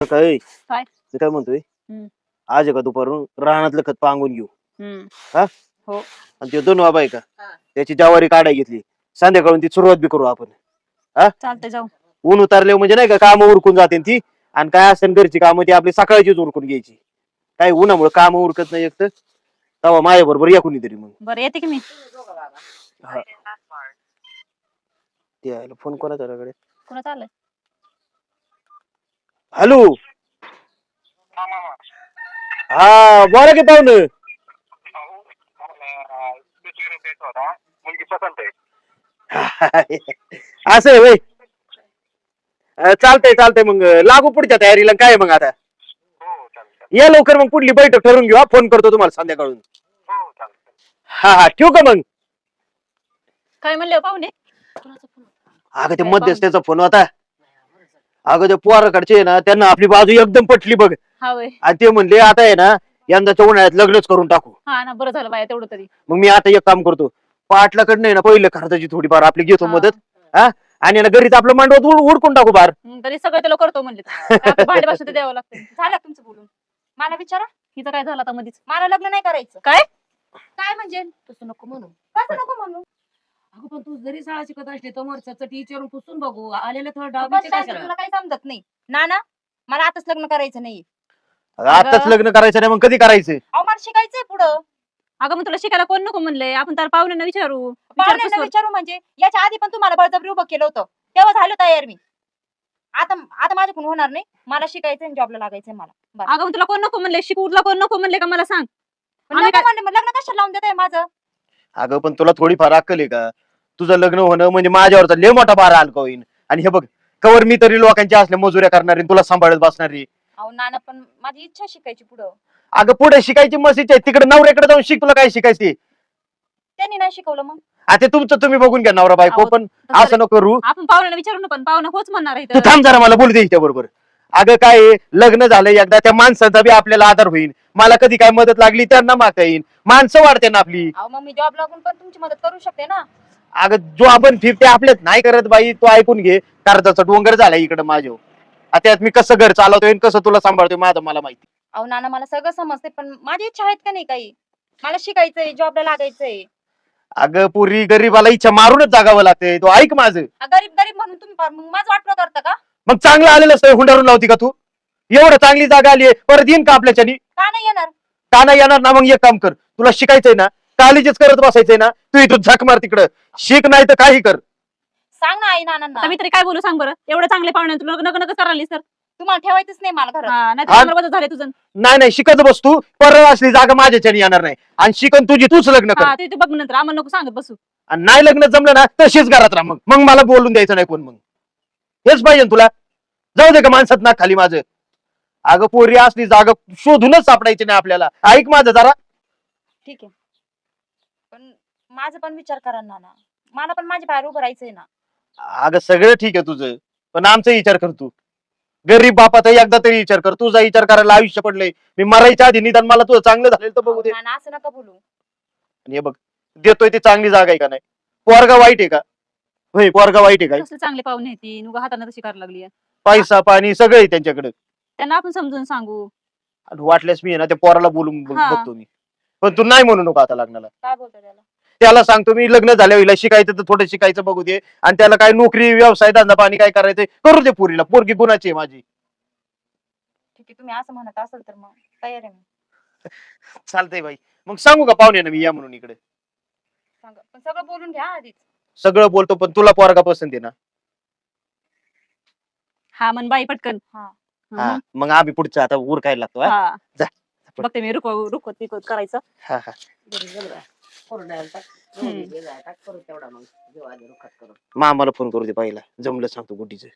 काय काय? मी काय म्हणतोय हम्म. आज आहे का दुपारून रानातलं खत पांगून घेऊ हा हो. आणि ते दोन बाबा आहे का त्याची ज्वारी काढाय घेतली संध्याकाळून ती सुरुवात बी करू आपण चालतंय जाऊ. ऊन उतारले म्हणजे नाही का काम उरकून जाते ती आणि काय असेल घरची कामं ती आपली सकाळचीच उरकून घ्यायची काही उन्हामुळे काम उरकत नाही एक तर तेव्हा माझ्या बरोबर या कोणीतरी मग बरं येते की मी. हा. ते आहे फोन कोणाचा कडे कोणा चाललंय? हॅलो हा बोला की पाहुणं असं आहे वय चालतंय चालतंय मग लागू पुढच्या तयारीला काय आहे मग आता या लवकर मग पुढली बैठक ठरवून घेऊ फोन करतो तुम्हाला संध्याकाळून हा हा ठेवू का मग काय म्हणले हो पाहुणे? अगं ते मध्यस्थाचा फोन होता अगं ते पोराकडचे आहे ना त्यांना आपली बाजू एकदम पटली बघ हा वय. आणि ते म्हणले आता आहे ना यंदाच्या उन्हाळ्यात लग्नच करून टाकू हा ना, बरं झालं बाया तेवढं तरी. मग मी आता एक काम करतो पाटलाकडनं आहे ना पहिलं खर्चाची थोडीफार आपली घेतो हा. मदत हा आणि ना घरीच आपलं मांडवत उडकून टाकू बार तरी सगळं त्याला करतो म्हणले. भांडे भाषण ते द्यावं लागतं. झालं तुमचं बोलून? मला विचारा. हिचं काय झालं आता मधीच? मला लग्न नाही करायचं. काय काय म्हणजे? तसं नको म्हणू. कसं नको म्हणू? अगं पण तू जरी शाळा शिकत असली तर वरच्याचं टीचर पुसून बघू आलेलं थोडं बस डावीचे शांत, कशाला तुला काही समजत नाही. ना मला आताच लग्न करायचं नाही. आताच लग्न करायचं नाही मग कधी करायचं अहो मला शिकायचंय पुढं. अगं मग तुला शिकायला कोण नको म्हणले? आपण तर पाहुण्यांना विचारू. पाहुण्यांना विचारू म्हणजे याच्या आधी पण तुम्हाला बळजबरी उभं केलं होतं तेव्हा झालं तयार मी. आता आता माझ्याकडून होणार नाही. मला शिकायचंय आणि जॉबला लागायचंय मला. बस. अगं मग तुला कोण नको म्हणले? शिकूला कोण नको म्हणले का मला सांग? पण आम्ही नको म्हणले, मग लग्न कशाला लावून देताय माझं? अगं पण तुला थोडीफार अक्कल आहे का तुझं लग्न होणं म्हणजे माझ्यावरचा लय मोठा भार हलका होईल आणि हे बघ कवर मी तरी लोकांच्या असल्या मजुऱ्या करणारी तुला सांभाळत बसणारी अहो नाना पण माझी इच्छा शिकायची पुढं. अगं पुढे शिकायची मस्तीची आहे तिकडे नवऱ्याकडे जाऊन शिक तुला काय शिकायची त्यांनी नाही शिकवलं मग. आता तुमचं तुम्ही बघून घ्या नवरा बायको अहो, पण तसं असं नको करू आपण पाहुण्यांना विचारू ना, पण पाहुणा होच म्हणणार आहे तू इथं. थांब जरा मला बोलू दे त्या बरोबर अगं काय आहे, लग्न झालं एकदा त्या माणसाचा बी आपल्याला आधार होईल मला कधी काय मदत लागली त्यांना मागता येईल माणसं वाढते ना आपली अहो मग मी जॉब लागून पण तुमची मदत करू शकते ना. अगं जो आपण फिरते आपल्याच नाही करत बाई तू ऐकून घे कर्जाचा डोंगर झाला इकडे माझ्या आता मी कसं घर चालवतोय आणि कसं तुला सांभाळतोय माझं मला माहिती अहो नाना मला सगळं समजते पण माझी इच्छा आहेत का नाही काही. मला शिकायचंय जॉबला लागायचंय. अगं पुरी गरीबाला इच्छा मारूनच जागावं लागते तू ऐक माझं गरीब गरीब म्हणून तुम्ही मग माझं वाटलं करता का? मग चांगलं आलेलं असतं हुंडारून लावती का तू एवढं चांगली जागा आली परत येईन का आपल्याच्यानी का नाही येणार? का नाही येणार ना मग एक काम कर तुला शिकायचंय ना काळजीच करत बसायचंय ना तू इथून झक मार तिकडं शिक नाही तर काही कर सांग ना आई नानांना. आता मी तरी काय बोलू सांग बरं? एवढं चांगले पाहुणे तुला लग्न नका करायला सर. तुम्हाला ठेवायचंच नाही मला घरात. नाही हा. तर झाले तुझं. नाही नाही शिकत बस तू परत असली जागा माझ्याच्यानी येणार नाही आणि शिकन तुझी तूच लग्न कर हा ते बघ नंतर आम्हाला नको सांगत बसू. आणि नाही लग्न जमलं ना तशीच घरात राहा मग मला बोलून द्यायचं नाही कोण मग हेच पाहिजे ना तुला जाऊ दे का माणसात ना खाली माझं अगं पोरी असली जागा शोधूनच सापडायची नाही आपल्याला ऐक माझं जरा ठीक आहे पण माझं पण विचार करा नाना. मला पण माझ्या पायावर उभं राहायचंय ना. अगं सगळं ठीक आहे तुझं पण आमचा विचार कर तू गरीब बापाचा एकदा तरी विचार कर तुझा विचार करायला आयुष्य पडलंय मी मरायच्या आधी निदान मला तुझं चांगलं झालेलं तर बघू दे नाना असं नका बोलू. आणि हे बघ देतोय ती चांगली जागा आहे का नाही पोरगा वाईट आहे का होय पोरगा वाईट आहे काय कसले चांगले पाहुणे ती नुका हाताने तशी करायला लागली. पैसा पाणी सगळं आहे त्यांच्याकडे त्यांना आपण समजून सांगू. आणि वाटल्यास मी आहे ना त्या पोराला बोलून हा. बघतो मी पण तू नाही म्हणू नको आता लग्नाला काय बोलतो त्याला? त्याला सांगतो मी लग्न झाल्यावर हिला शिकायचं तर थोडं शिकायचं बघू दे आणि त्याला काय नोकरी व्यवसाय धंदा पाणी काय करायचं करू दे पोरीला पोरगी गुणाची आहे माझी ठीक आहे तुम्ही असं म्हणत असाल तर मग तयार आहे मी. चालतंय बाई मग सांगू का पाहुण्यानं मी या म्हणून इकडे सांगा पण सगळं बोलून घ्या आधीच. सगळं बोलतो पण तुला पोरगा पसंत आहे ना हा मन बाई पटकन. हा मग आम्ही पुढचं आता उरकायला लागतो हा? हा. जा. बघते मी रुकवत पिकवत करायचं. हा हा करू तेवढा मग जेव्हा आधी रुखात करू. मामाला फोन करू दे पहिला जमलं सांगतो गुड्डीचं